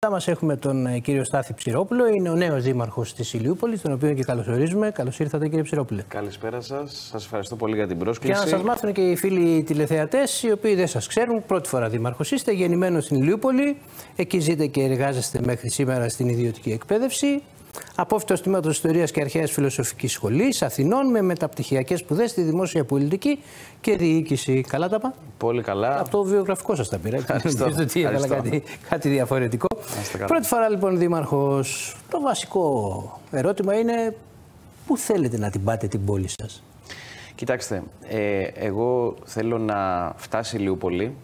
Μας έχουμε τον κύριο Στάθη Ψηρόπουλο, είναι ο νέος δήμαρχος της Ηλιούπολης, τον οποίο και καλωσορίζουμε. Καλώς ήρθατε, κύριε Ψηρόπουλε. Καλησπέρα σας. Σας ευχαριστώ πολύ για την πρόσκληση. Και να σας μάθουν και οι φίλοι τηλεθεατές, οι οποίοι δεν σας ξέρουν, πρώτη φορά δήμαρχος είστε, γεννημένος στην Ηλιούπολη. Εκεί ζείτε και εργάζεστε μέχρι σήμερα στην ιδιωτική εκπαίδευση. Απόφοιτος τμήματος Ιστορίας και Αρχαίας Φιλοσοφικής Σχολής Αθηνών, με μεταπτυχιακές σπουδές στη δημόσια πολιτική και διοίκηση. Καλά τα είπα? Πολύ καλά. Από το βιογραφικό σας τα πήρα. Νομίζω ότι έβαλα κάτι διαφορετικό. Πρώτη φορά λοιπόν δήμαρχος. Το βασικό ερώτημα είναι πού θέλετε να την πάτε την πόλη σας? Κοιτάξτε, εγώ θέλω να φτάσει η Ηλιούπολη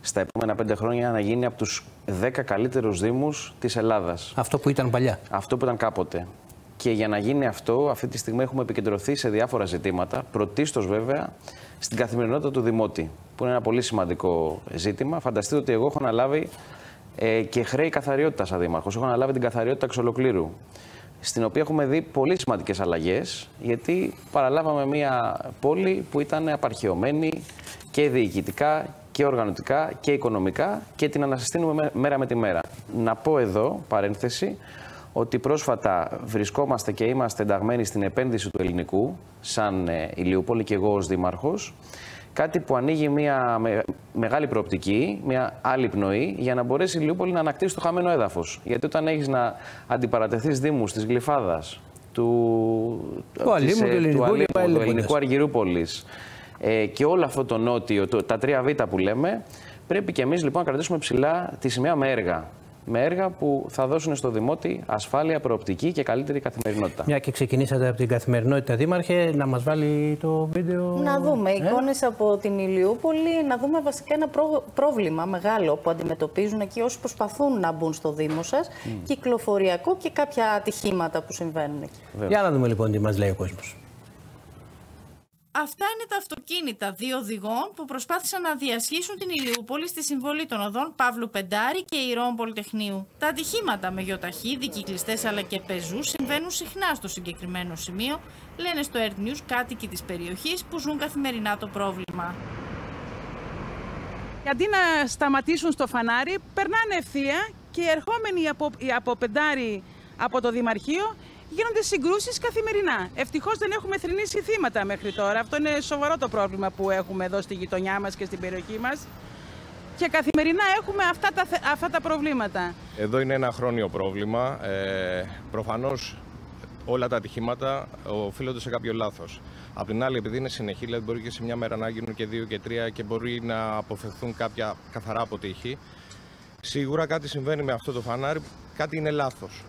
στα επόμενα 5 χρόνια να γίνει από τους 10 καλύτερους δήμους της Ελλάδας. Αυτό που ήταν παλιά. Αυτό που ήταν κάποτε. Και για να γίνει αυτό, αυτή τη στιγμή έχουμε επικεντρωθεί σε διάφορα ζητήματα. Πρωτίστως βέβαια στην καθημερινότητα του Δημότη, που είναι ένα πολύ σημαντικό ζήτημα. Φανταστείτε ότι εγώ έχω αναλάβει και χρέη καθαριότητα σαν δήμαρχος. Έχω αναλάβει την καθαριότητα εξ ολοκλήρου, στην οποία έχουμε δει πολύ σημαντικές αλλαγές, γιατί παραλάβαμε μια πόλη που ήταν απαρχαιωμένη και διοικητικά και οργανωτικά και οικονομικά και την ανασυστήνουμε μέρα με τη μέρα. Να πω εδώ, παρένθεση, ότι πρόσφατα βρισκόμαστε και είμαστε ενταγμένοι στην επένδυση του ελληνικού, σαν Ηλιούπολη και εγώ ως δήμαρχος, κάτι που ανοίγει μια μεγάλη προοπτική, μια άλλη πνοή, για να μπορέσει η Ηλιούπολη να ανακτήσει το χαμένο έδαφος. Γιατί όταν έχεις να αντιπαρατεθείς δήμους της Γλυφάδας, του ελληνικού Αργυρούπολης, και όλο αυτό το νότιο, τα 3Β που λέμε, πρέπει και εμείς λοιπόν να κρατήσουμε ψηλά τη σημαία με έργα. Με έργα που θα δώσουν στο Δημότη ασφάλεια, προοπτική και καλύτερη καθημερινότητα. Μια και ξεκινήσατε από την καθημερινότητα, Δήμαρχε, να μας βάλει το βίντεο. Να δούμε εικόνες από την Ηλιούπολη, να δούμε βασικά ένα πρόβλημα μεγάλο που αντιμετωπίζουν εκεί όσοι προσπαθούν να μπουν στο Δήμο σας, κυκλοφοριακό και κάποια ατυχήματα που συμβαίνουν εκεί. Για να δούμε λοιπόν τι μας λέει ο κόσμος. Αυτά είναι τα αυτοκίνητα 2 οδηγών που προσπάθησαν να διασχίσουν την Ηλιούπολη στη συμβολή των οδών Παύλου Πεντάρη και Ηρώων Πολυτεχνείου. Τα ατυχήματα με γιοταχή, δικυκλιστές αλλά και πεζούς συμβαίνουν συχνά στο συγκεκριμένο σημείο, λένε στο Earth News κάτοικοι της περιοχής που ζουν καθημερινά το πρόβλημα. Αντί να σταματήσουν στο φανάρι, περνάνε ευθεία και ερχόμενοι από Πεντάρη από το Δημαρχείο, γίνονται συγκρούσεις καθημερινά. Ευτυχώς δεν έχουμε θρηνήσει θύματα μέχρι τώρα. Αυτό είναι σοβαρό το πρόβλημα που έχουμε εδώ στη γειτονιά μας και στην περιοχή μας. Και καθημερινά έχουμε αυτά τα προβλήματα. Εδώ είναι ένα χρόνιο πρόβλημα. Προφανώς όλα τα ατυχήματα οφείλονται σε κάποιο λάθος. Απ' την άλλη, επειδή είναι συνεχή, δηλαδή μπορεί και σε μια μέρα να γίνουν και 2 και 3 και μπορεί να αποφευθούν κάποια καθαρά αποτύχη. Σίγουρα κάτι συμβαίνει με αυτό το φανάρι, κάτι είναι λάθος.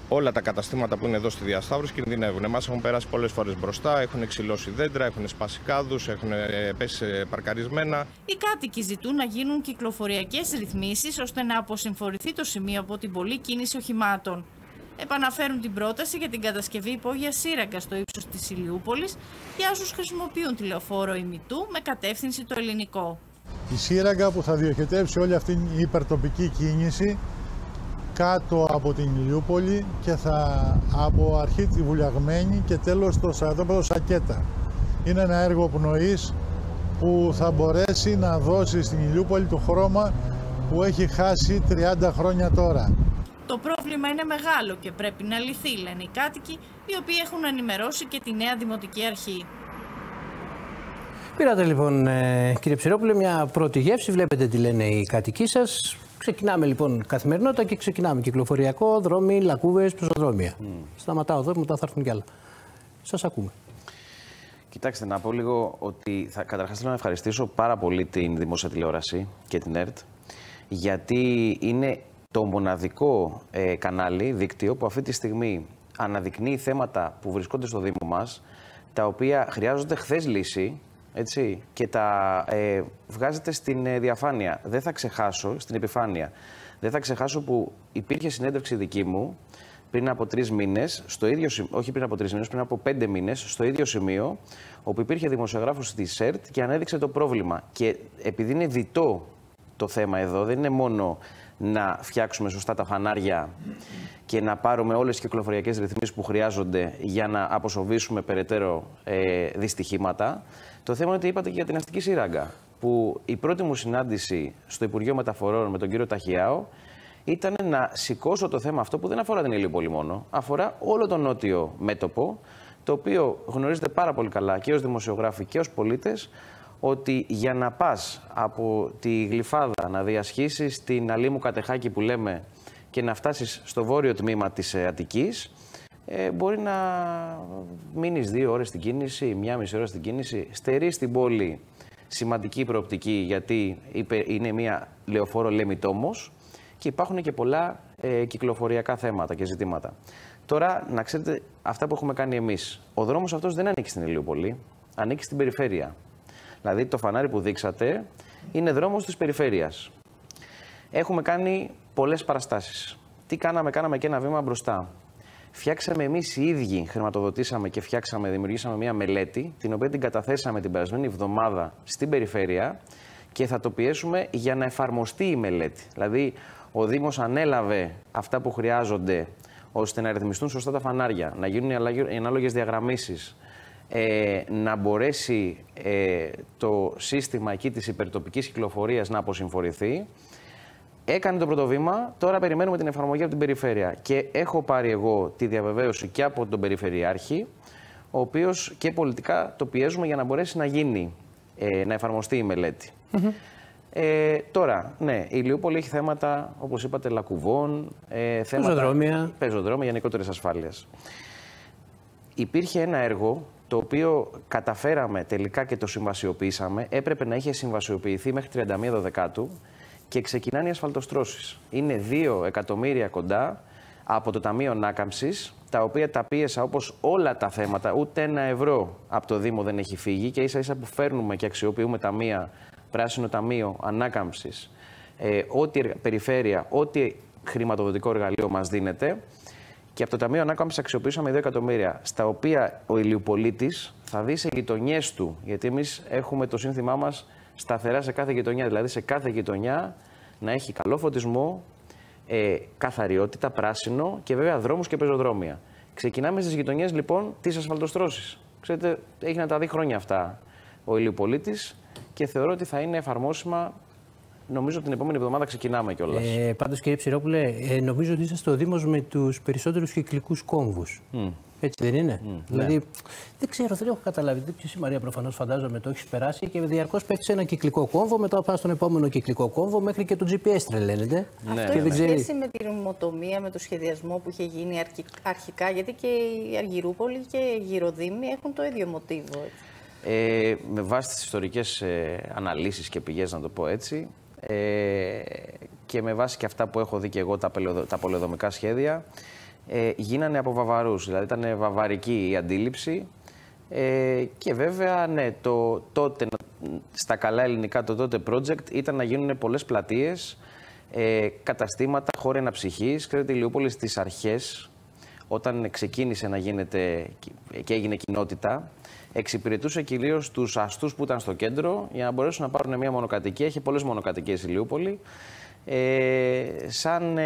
Όλα τα καταστήματα που είναι εδώ στη Διασταύρωση κινδυνεύουν. Εμάς έχουν περάσει πολλές φορές μπροστά, έχουν εξυλώσει δέντρα, έχουν σπάσει κάδους, έχουν πέσει παρκαρισμένα. Οι κάτοικοι ζητούν να γίνουν κυκλοφοριακές ρυθμίσεις ώστε να αποσυμφορηθεί το σημείο από την πολλή κίνηση οχημάτων. Επαναφέρουν την πρόταση για την κατασκευή υπόγεια σύραγγα στο ύψος της Ηλιούπολης για όσους χρησιμοποιούν τηλεοφόρο ημιτού με κατεύθυνση το ελληνικό. Η σύραγγα που θα διοχετεύσει όλη αυτή την υπερτοπική κίνηση κάτω από την Ηλιούπολη και θα από αρχή τη Βουλιαγμένη και τέλος το στρατόπεδο Σακέτα. Είναι ένα έργο πνοής που θα μπορέσει να δώσει στην Ηλιούπολη το χρώμα που έχει χάσει 30 χρόνια τώρα. Το πρόβλημα είναι μεγάλο και πρέπει να λυθεί, λένε οι κάτοικοι, οι οποίοι έχουν ενημερώσει και τη νέα Δημοτική Αρχή. Πήρατε λοιπόν, κύριε Ψηρόπουλε, μια πρώτη γεύση. Βλέπετε τι λένε οι κάτοικοι σας. Ξεκινάμε λοιπόν καθημερινότητα και ξεκινάμε κυκλοφοριακό, δρόμοι, λακκούβες, πεζοδρόμια. Σταματάω εδώ, μετά θα έρθουν κι άλλα. Σας ακούμε. Κοιτάξτε, να πω λίγο ότι καταρχάς θέλω να ευχαριστήσω πάρα πολύ την Δημόσια Τηλεόραση και την ΕΡΤ, γιατί είναι το μοναδικό κανάλι, δίκτυο, που αυτή τη στιγμή αναδεικνύει θέματα που βρισκόνται στο Δήμο μας, τα οποία χρειάζονται χθες λύση, έτσι, και τα βγάζετε στην διαφάνεια. Δεν θα ξεχάσω, στην επιφάνεια, δεν θα ξεχάσω που υπήρχε συνέντευξη δική μου πριν από 3 μήνες, όχι πριν από 3 μήνες, πριν από 5 μήνες, στο ίδιο σημείο, όπου υπήρχε δημοσιογράφος της ΕΡΤ και ανέδειξε το πρόβλημα. Και επειδή είναι διτό το θέμα εδώ, δεν είναι μόνο να φτιάξουμε σωστά τα φανάρια και να πάρουμε όλες τις κυκλοφοριακές ρυθμίσεις που χρειάζονται για να αποσοβήσουμε περαιτέρω δυστυχήματα. Το θέμα είναι ότι είπατε και για την αστική σύραγγα, που η πρώτη μου συνάντηση στο Υπουργείο Μεταφορών με τον κύριο Ταχιάο ήταν να σηκώσω το θέμα αυτό που δεν αφορά την Ηλιούπολη μόνο, αφορά όλο το νότιο μέτωπο, το οποίο γνωρίζετε πάρα πολύ καλά και ως δημοσιογράφοι και ως πολίτες, ότι για να πας από τη Γλυφάδα να διασχίσεις την Αλήμου Κατεχάκη που λέμε και να φτάσεις στο βόρειο τμήμα της Αττικής, μπορεί να μείνεις 2 ώρες στην κίνηση, 1,5 ώρα στην κίνηση, στερεί στην πόλη σημαντική προοπτική, γιατί είναι μια λεωφόρο Λέμιτόμος και υπάρχουν και πολλά κυκλοφοριακά θέματα και ζητήματα. Τώρα, να ξέρετε, αυτά που έχουμε κάνει εμείς, ο δρόμος αυτός δεν ανήκει στην Ηλιούπολη, ανήκει στην περιφέρεια. Δηλαδή, το φανάρι που δείξατε είναι δρόμος της περιφέρειας. Έχουμε κάνει πολλές παραστάσεις. Τι κάναμε? Κάναμε και ένα βήμα μπροστά. Φτιάξαμε εμείς οι ίδιοι, χρηματοδοτήσαμε και δημιουργήσαμε μια μελέτη, την οποία την καταθέσαμε την περασμένη εβδομάδα στην περιφέρεια και θα το πιέσουμε για να εφαρμοστεί η μελέτη. Δηλαδή, ο Δήμος ανέλαβε αυτά που χρειάζονται ώστε να ρυθμιστούν σωστά τα φανάρια, να γίνουν οι ανάλογες διαγραμμίσεις, να μπορέσει το σύστημα εκεί της υπερτοπικής κυκλοφορίας να αποσυμφορηθεί. Έκανε το πρώτο βήμα, τώρα περιμένουμε την εφαρμογή από την περιφέρεια. Και έχω πάρει εγώ τη διαβεβαίωση και από τον Περιφερειάρχη, ο οποίος και πολιτικά το πιέζουμε για να μπορέσει να γίνει, να εφαρμοστεί η μελέτη. Τώρα, ναι, η Ηλιούπολη έχει θέματα, όπως είπατε, λακκουβών, πεζοδρόμια, γενικότερης ασφάλειας. Υπήρχε ένα έργο το οποίο καταφέραμε τελικά και το συμβασιοποιήσαμε. Έπρεπε να είχε συμβασιοποιηθεί μέχρι 31 Δεκάτου και ξεκινάνε οι ασφαλτοστρώσεις. Είναι 2 εκατομμύρια κοντά από το Ταμείο Ανάκαμψης, τα οποία τα πίεσα όπως όλα τα θέματα. Ούτε 1 ευρώ από το Δήμο δεν έχει φύγει και ίσα ίσα που φέρνουμε και αξιοποιούμε ταμεία, Πράσινο Ταμείο Ανάκαμψης, ό,τι περιφέρεια, ό,τι χρηματοδοτικό εργαλείο μας δίνεται. Και από το Ταμείο Ανάκαμψης αξιοποιήσαμε 2 εκατομμύρια, στα οποία ο Ηλιουπολίτης θα δει σε γειτονιές του, γιατί εμείς έχουμε το σύνθημά μας σταθερά σε κάθε γειτονιά, δηλαδή σε κάθε γειτονιά να έχει καλό φωτισμό, καθαριότητα, πράσινο και βέβαια δρόμους και πεζοδρόμια. Ξεκινάμε στις γειτονιές λοιπόν τις ασφαλτοστρώσεις. Ξέρετε, έχει να τα δει χρόνια αυτά ο Ηλιουπολίτης και θεωρώ ότι θα είναι εφαρμόσιμα. Νομίζω την επόμενη εβδομάδα ξεκινάμε κιόλας. Πάντως, κύριε Ψηρόπουλε, νομίζω ότι είσαστε ο Δήμος με τους περισσότερους κυκλικούς κόμβους. Έτσι δεν είναι? Δηλαδή, δεν ξέρω, δεν έχω καταλάβει. Δεν ποιος η Μαρία, προφανώς φαντάζομαι το έχει περάσει και διαρκώς πέφτει σε ένα κυκλικό κόμβο, μετά πας στον επόμενο κυκλικό κόμβο, μέχρι και το GPS τρελαίνεται. Αυτό έχει σχέση με την ρημοτομία, με το σχεδιασμό που είχε γίνει αρχικά, γιατί και η Αργυρούπολη και οι γυροδήμοι έχουν το ίδιο μοτίβο. Με βάση τις ιστορικές αναλύσεις και πηγές, να το πω έτσι, και με βάση και αυτά που έχω δει και εγώ τα πολεοδομικά σχέδια, γίνανε από Βαβαρούς, δηλαδή ήταν βαβαρική η αντίληψη και βέβαια ναι, τότε, στα καλά ελληνικά το τότε project ήταν να γίνουν πολλές πλατείες, καταστήματα, χώροι αναψυχής. Ξέρετε, η Ηλιούπολη στις αρχές, όταν ξεκίνησε να γίνεται και έγινε κοινότητα, εξυπηρετούσε κυρίως τους αστούς που ήταν στο κέντρο για να μπορέσουν να πάρουν μια μονοκατοικία. Έχει πολλές μονοκατοικίες η Ηλιούπολη. Σαν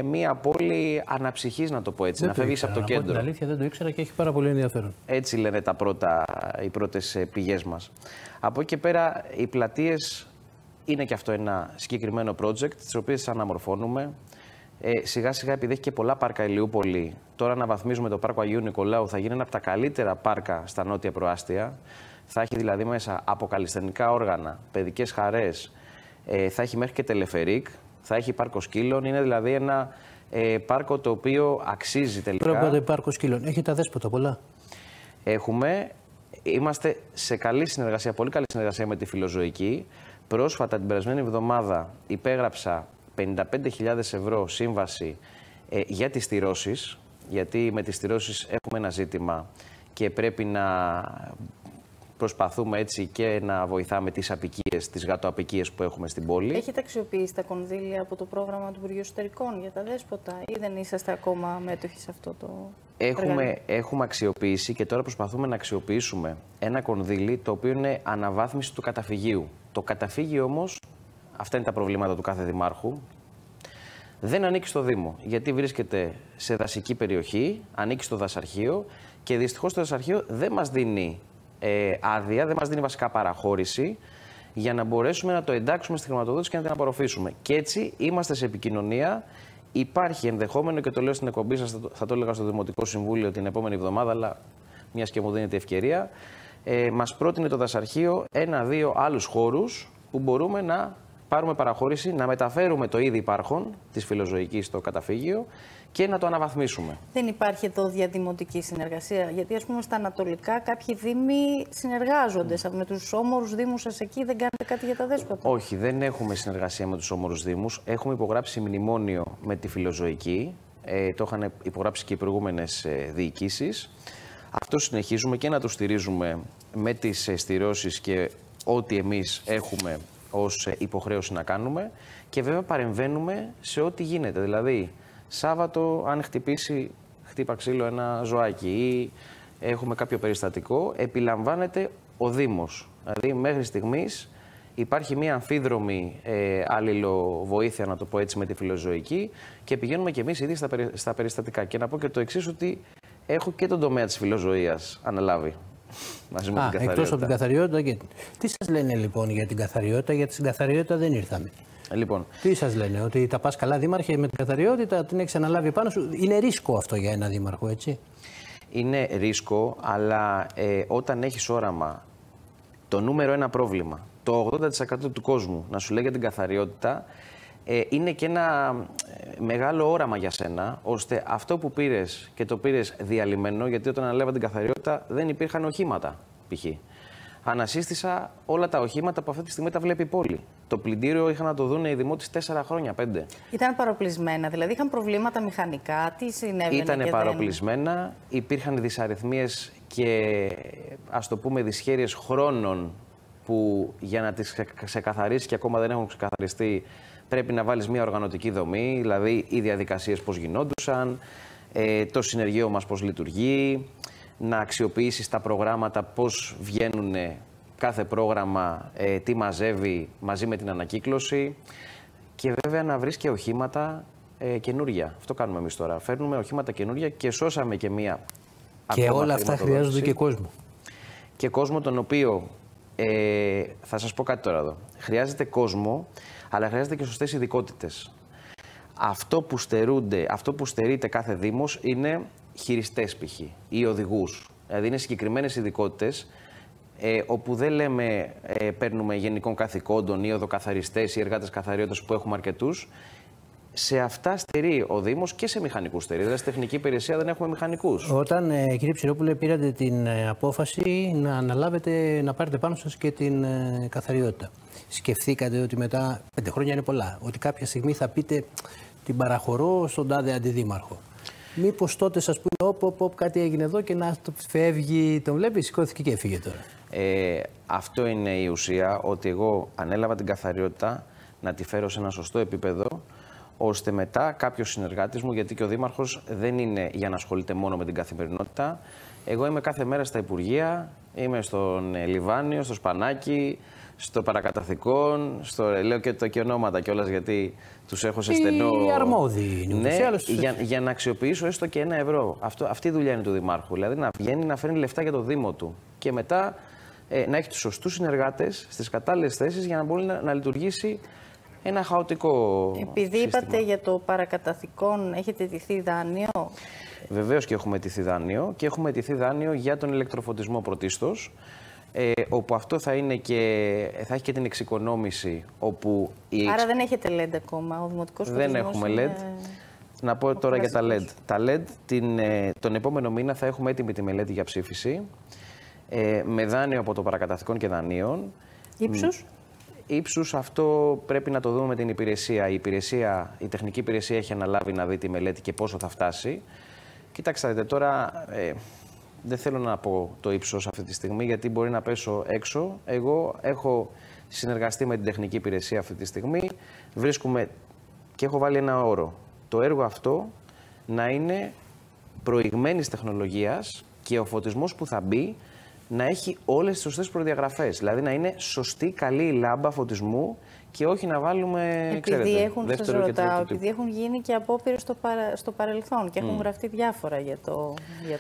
μια πόλη αναψυχής, να το πω έτσι, να φεύγεις από το κέντρο. Την αλήθεια δεν το ήξερα και έχει πάρα πολύ ενδιαφέρον. Έτσι λένε οι πρώτες πηγές μας. Από εκεί και πέρα οι πλατείες είναι και αυτό ένα συγκεκριμένο project, τις οποίες αναμορφώνουμε. Σιγά σιγά, επειδή έχει και πολλά πάρκα Ηλιούπολη, τώρα αναβαθμίζουμε το πάρκο Αγίου Νικολάου, θα γίνει ένα από τα καλύτερα πάρκα στα νότια προάστια. Θα έχει δηλαδή μέσα αποκαλλισθενικά όργανα, παιδικές χαρές, θα έχει μέχρι και τελεφερίκ, θα έχει πάρκο σκύλων. Είναι δηλαδή ένα πάρκο το οποίο αξίζει τελικά. Πρώτα πάρκο σκύλων. Έχετε αδέσποτα πολλά? Είμαστε σε καλή συνεργασία, πολύ καλή συνεργασία με τη Φιλοζωική. Πρόσφατα την περασμένη εβδομάδα υπέγραψα 55.000 ευρώ σύμβαση για τις στηρώσεις, γιατί με τις στηρώσεις έχουμε ένα ζήτημα και πρέπει να προσπαθούμε έτσι και να βοηθάμε τις απικίες, τις γατοαπικίες που έχουμε στην πόλη. Έχετε αξιοποιήσει τα κονδύλια από το πρόγραμμα του Υπουργείου Εσωτερικών για τα δέσποτα ή δεν είσαστε ακόμα μέτοχοι σε αυτό το Έχουμε αξιοποιήσει και τώρα προσπαθούμε να αξιοποιήσουμε ένα κονδύλι το οποίο είναι αναβάθμιση του καταφυγίου. Το καταφύγιο όμως, αυτά είναι τα προβλήματα του κάθε δημάρχου, δεν ανήκει στο Δήμο, γιατί βρίσκεται σε δασική περιοχή, ανήκει στο δασαρχείο και δυστυχώς το δασαρχείο δεν μας δίνει άδεια, δεν μας δίνει βασικά παραχώρηση για να μπορέσουμε να το εντάξουμε στη χρηματοδότηση και να την απορροφήσουμε. Και έτσι είμαστε σε επικοινωνία. Υπάρχει ενδεχόμενο, και το λέω στην εκπομπή σας, θα το έλεγα στο Δημοτικό Συμβούλιο την επόμενη εβδομάδα, αλλά μιας και μου δίνεται ευκαιρία, μας πρότεινε το δασαρχείο 1-2 άλλους χώρους που μπορούμε να πάρουμε παραχώρηση, να μεταφέρουμε το ήδη υπάρχον της φιλοζωικής στο καταφύγιο και να το αναβαθμίσουμε. Δεν υπάρχει εδώ διαδημοτική συνεργασία? Γιατί, ας πούμε, στα ανατολικά κάποιοι δήμοι συνεργάζονται. Με τους όμορους δήμους σας εκεί δεν κάνετε κάτι για τα δέσποτα? Όχι, δεν έχουμε συνεργασία με τους όμορους δήμους. Έχουμε υπογράψει μνημόνιο με τη φιλοζωική. Το είχαν υπογράψει και οι προηγούμενες διοικήσεις. Αυτό συνεχίζουμε και να το στηρίζουμε με τις στηρώσεις και ό,τι εμείς έχουμε ως υποχρέωση να κάνουμε. Και βέβαια παρεμβαίνουμε σε ό,τι γίνεται. Δηλαδή, Σάββατο, αν χτύπα ξύλο ένα ζωάκι ή έχουμε κάποιο περιστατικό, επιλαμβάνεται ο Δήμος. Δηλαδή, μέχρι στιγμής υπάρχει μια αμφίδρομη αλληλοβοήθεια, να το πω έτσι, με τη φιλοζωική και πηγαίνουμε κι εμείς ήδη στα περιστατικά. Και να πω και το εξής, ότι έχω και τον τομέα της φιλοζωίας αναλάβει. Μαζί με την καθαριότητα. Εκτός από την καθαριότητα. Και... Τι σας λένε λοιπόν για την καθαριότητα? Για την καθαριότητα δεν ήρθαμε. Λοιπόν, τι σας λένε, ότι τα πας καλά δήμαρχε με την καθαριότητα, την έχεις αναλάβει πάνω σου? Είναι ρίσκο αυτό για ένα δήμαρχο, έτσι? Είναι ρίσκο, αλλά όταν έχεις όραμα, το νούμερο ένα πρόβλημα, το 80% του κόσμου να σου λέει για την καθαριότητα, είναι και ένα μεγάλο όραμα για σένα, ώστε αυτό που πήρες και το πήρες διαλυμένο, γιατί όταν αναλάβα την καθαριότητα δεν υπήρχαν οχήματα, π.χ. Ανασύστησα όλα τα οχήματα που αυτή τη στιγμή τα βλέπει η πόλη. Το πλυντήριο είχαν να το δουν οι δημότες 4 χρόνια, 5. Ήταν παροπλισμένα, δηλαδή είχαν προβλήματα μηχανικά, τι συνέβαινε? Ήτανε παροπλισμένα, υπήρχαν δυσαριθμίες και ας το πούμε δυσχέρειες χρόνων που για να τις ξεκαθαρίσεις και ακόμα δεν έχουν ξεκαθαριστεί πρέπει να βάλεις μια οργανωτική δομή, δηλαδή οι διαδικασίες πώς γινόντουσαν, το συνεργείο μας πώς λειτουργεί, να αξιοποιήσεις τα προγράμματα, πώς βγαίνουν κάθε πρόγραμμα, τι μαζεύει μαζί με την ανακύκλωση και βέβαια να βρεις και οχήματα καινούρια. Αυτό κάνουμε εμείς τώρα. Φέρνουμε οχήματα καινούρια και σώσαμε και μία. Και όλα αυτά χρειάζονται και κόσμο. Και κόσμο τον οποίο, θα σας πω κάτι τώρα εδώ, χρειάζεται κόσμο, αλλά χρειάζεται και σωστές ειδικότητες. Αυτό που στερείται κάθε δήμος είναι χειριστές π.χ. ή οδηγούς. Δηλαδή είναι συγκεκριμένες ειδικότητες όπου δεν λέμε παίρνουμε γενικών καθηκόντων ή οδοκαθαριστές ή εργάτες καθαριότητας που έχουμε αρκετούς. Σε αυτά στερεί ο Δήμος και σε μηχανικούς στερεί. Δηλαδή στη τεχνική υπηρεσία δεν έχουμε μηχανικούς. Όταν, κύριε Ψηρόπουλε, πήρατε την απόφαση να αναλάβετε, να πάρετε πάνω σας και την καθαριότητα, σκεφτήκατε ότι μετά 5 χρόνια είναι πολλά, ότι κάποια στιγμή θα πείτε την παραχωρώ στον τάδε αντιδήμαρχο? Μήπως τότε σας πούνε κάτι έγινε εδώ και να το φεύγει, τον βλέπει, σηκώθηκε και έφυγε τώρα? Αυτό είναι η ουσία, ότι εγώ ανέλαβα την καθαριότητα να τη φέρω σε ένα σωστό επίπεδο, ώστε μετά κάποιος συνεργάτης μου, γιατί και ο Δήμαρχος δεν είναι για να ασχολείται μόνο με την καθημερινότητα. Εγώ είμαι κάθε μέρα στα Υπουργεία, είμαι στον Λιβάνιο, στο Σπανάκι, στο Παρακαταθηκόν, λέω και ονόματα κιόλας, γιατί τους έχω σε στενό. Οι αρμόδιοι. Ναι, για να αξιοποιήσω έστω και €1. Αυτή η δουλειά είναι του Δημάρχου. Δηλαδή να βγαίνει να φέρνει λεφτά για το Δήμο του. Και μετά να έχει τους σωστούς συνεργάτες στις κατάλληλες θέσεις για να μπορεί να λειτουργήσει ένα χαοτικό Επειδή σύστημα. Είπατε για το Παρακαταθηκόν, έχετε αιτηθεί δάνειο? Βεβαίως και έχουμε αιτηθεί δάνειο, και έχουμε αιτηθεί δάνειο για τον ηλεκτροφωτισμό πρωτίστως, όπου αυτό θα έχει και την εξοικονόμηση. Άρα δεν έχετε LED ακόμα, ο δημοτικός φωτισμός? Δεν έχουμε LED. Να πω τώρα για τα LED. Τα LED τον επόμενο μήνα θα έχουμε έτοιμη τη μελέτη για ψήφιση, με δάνειο από το Παρακαταθηκόν και δανείων. Ύψους? Ύψους αυτό πρέπει να το δούμε με την υπηρεσία. Η τεχνική υπηρεσία έχει αναλάβει να δει τη μελέτη και πόσο θα φτάσει. Κοιτάξτε τώρα, δεν θέλω να πω το ύψος αυτή τη στιγμή, γιατί μπορεί να πέσω έξω. Εγώ έχω συνεργαστεί με την τεχνική υπηρεσία αυτή τη στιγμή. Βρίσκουμε και έχω βάλει ένα όρο. Το έργο αυτό να είναι προηγμένης τεχνολογίας και ο φωτισμός που θα μπει να έχει όλες τις σωστές προδιαγραφές. Δηλαδή να είναι σωστή, καλή η λάμπα φωτισμού και όχι να βάλουμε, επειδή έχουν γίνει και απόπειρες στο παρελθόν και έχουν γραφτεί διάφορα για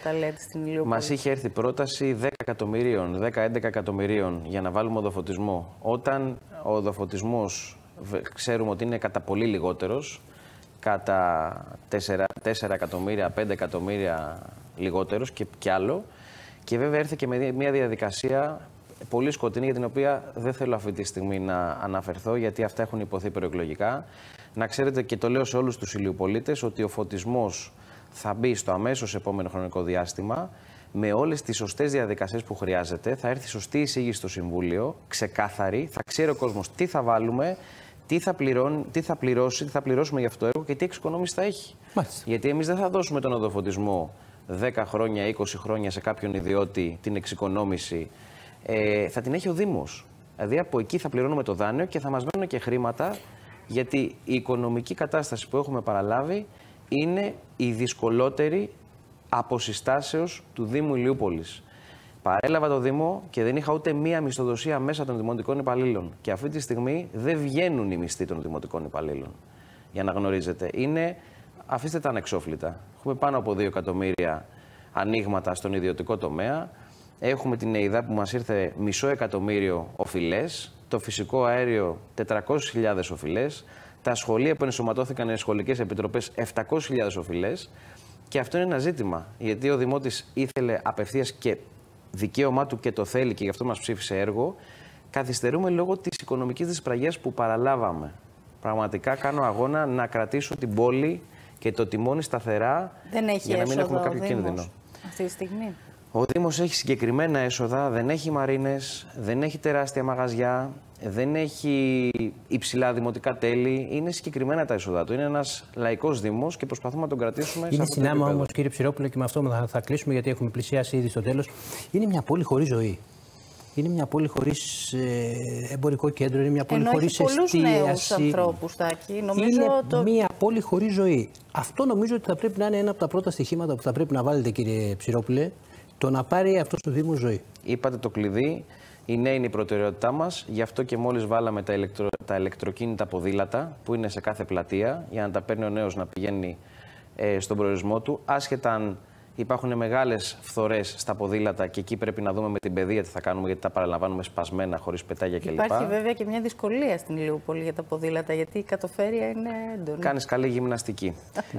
τα LED στην Ηλιούπολη. Μας είχε έρθει πρόταση 10 εκατομμυρίων, 10-11 εκατομμυρίων για να βάλουμε οδοφωτισμό. Όταν ο οδοφωτισμός ξέρουμε ότι είναι κατά πολύ λιγότερος, κατά 4 εκατομμύρια, 5 εκατομμύρια λιγότερος και άλλο. Και βέβαια έρθει και με μια διαδικασία πολύ σκοτεινή, για την οποία δεν θέλω αυτή τη στιγμή να αναφερθώ, γιατί αυτά έχουν υποθεί προεκλογικά. Να ξέρετε, και το λέω σε όλους τους Ηλιουπολίτες, ότι ο φωτισμός θα μπει στο αμέσως επόμενο χρονικό διάστημα με όλες τις σωστές διαδικασίες που χρειάζεται. Θα έρθει σωστή εισήγηση στο Συμβούλιο, ξεκάθαρη, θα ξέρει ο κόσμος τι θα βάλουμε, τι θα πληρώσει, τι θα πληρώσουμε για αυτό το έργο και τι εξοικονόμηση θα έχει. Μάλιστα. Γιατί εμείς δεν θα δώσουμε τον οδοφωτισμό 10 χρόνια, 20 χρόνια σε κάποιον ιδιώτη την εξοικονόμηση. Θα την έχει ο Δήμος. Δηλαδή από εκεί θα πληρώνουμε το δάνειο και θα μας μένουν και χρήματα, γιατί η οικονομική κατάσταση που έχουμε παραλάβει είναι η δυσκολότερη από συστάσεως του Δήμου Ηλιούπολης. Παρέλαβα το Δήμο και δεν είχα ούτε μία μισθοδοσία μέσα των δημοτικών υπαλλήλων. Και αυτή τη στιγμή δεν βγαίνουν οι μισθοί των δημοτικών υπαλλήλων. Για να γνωρίζετε. Αφήστε τα ανεξόφλητα. Έχουμε πάνω από 2 εκατομμύρια ανοίγματα στον ιδιωτικό τομέα. Έχουμε την ΕΙΔΑ που μας ήρθε 500 εκατομμύριο οφειλές. Το φυσικό αέριο 400.000 οφειλές. Τα σχολεία που ενσωματώθηκαν οι σχολικές επιτροπές 700.000 οφειλές. Και αυτό είναι ένα ζήτημα. Γιατί ο Δημότης ήθελε απευθείας και δικαίωμά του και το θέλει και γι' αυτό μας ψήφισε έργο. Καθυστερούμε λόγω της οικονομικής δυσπραγίας που παραλάβαμε. Πραγματικά κάνω αγώνα να κρατήσω την πόλη και το τιμόνι σταθερά για να μην έχουμε κάποιο κίνδυνο. Αυτή τη στιγμή. Ο Δήμος έχει συγκεκριμένα έσοδα, δεν έχει μαρίνες, δεν έχει τεράστια μαγαζιά, δεν έχει υψηλά δημοτικά τέλη. Είναι συγκεκριμένα τα έσοδα του. Είναι ένας λαϊκός Δήμος και προσπαθούμε να τον κρατήσουμε σε αυτό το επίπεδο. Είναι συνάμα όμως, κύριε Ψηρόπουλε, και με αυτό θα κλείσουμε, γιατί έχουμε πλησιάσει ήδη στο τέλος. Είναι μια πόλη χωρίς ζωή. Είναι μια πόλη χωρίς εμπορικό κέντρο, είναι μια πόλη χωρίς εστίαση. Πολλούς νέους ανθρώπους, Τάκη. Είναι μια πόλη χωρίς ζωή. Αυτό νομίζω ότι θα πρέπει να είναι ένα από τα πρώτα στοιχήματα που θα πρέπει να βάλετε, κύριε Ψηρόπουλε, το να πάρει αυτό το Δήμο ζωή. Είπατε το κλειδί. Οι νέοι είναι η προτεραιότητά μας. Γι' αυτό και μόλις βάλαμε τα ηλεκτροκίνητα ποδήλατα που είναι σε κάθε πλατεία, για να τα παίρνει ο νέος να πηγαίνει στον προορισμό του. Άσχετα αν υπάρχουν μεγάλες φθορές στα ποδήλατα και εκεί πρέπει να δούμε με την παιδεία τι θα κάνουμε, γιατί τα παραλαμβάνουμε σπασμένα, χωρίς πετάγια κλπ. Υπάρχει βέβαια και μια δυσκολία στην Ηλιούπολη για τα ποδήλατα, γιατί η κατοφέρεια είναι έντονη. Κάνεις καλή γυμναστική.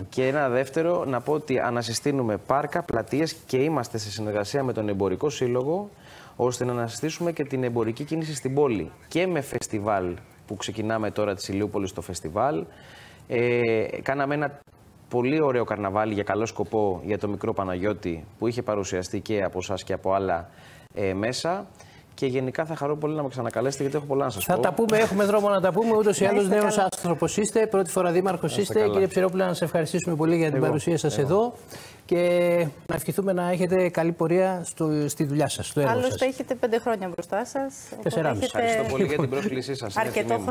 Και ένα δεύτερο, να πω ότι ανασυστήνουμε πάρκα, πλατείες και είμαστε σε συνεργασία με τον Εμπορικό Σύλλογο, ώστε να ανασυστήσουμε και την εμπορική κίνηση στην πόλη. Και με φεστιβάλ που ξεκινάμε τώρα της Ηλιούπολης στο φεστιβάλ. Κάναμε ένα πολύ ωραίο καρναβάλι για καλό σκοπό για το μικρό Παναγιώτη που είχε παρουσιαστεί και από εσάς και από άλλα μέσα. Και γενικά θα χαρώ πολύ να με ξανακαλέσετε, γιατί έχω πολλά να σας πω. Θα τα πούμε, έχουμε δρόμο να τα πούμε. Ούτως ή άλλως νέος άνθρωπος είστε, πρώτη φορά δήμαρχος είστε. Κύριε Ψηρόπουλε, να σας ευχαριστήσουμε πολύ για την παρουσία σας εδώ και να ευχηθούμε να έχετε καλή πορεία στη δουλειά σας, στο έργο σας. Άλλωστε έχετε 5 χρόνια μπροστά σας. 4,5. Ευχαριστώ πολύ για την πρόσκλησή σας. Αρκετό χρόνο.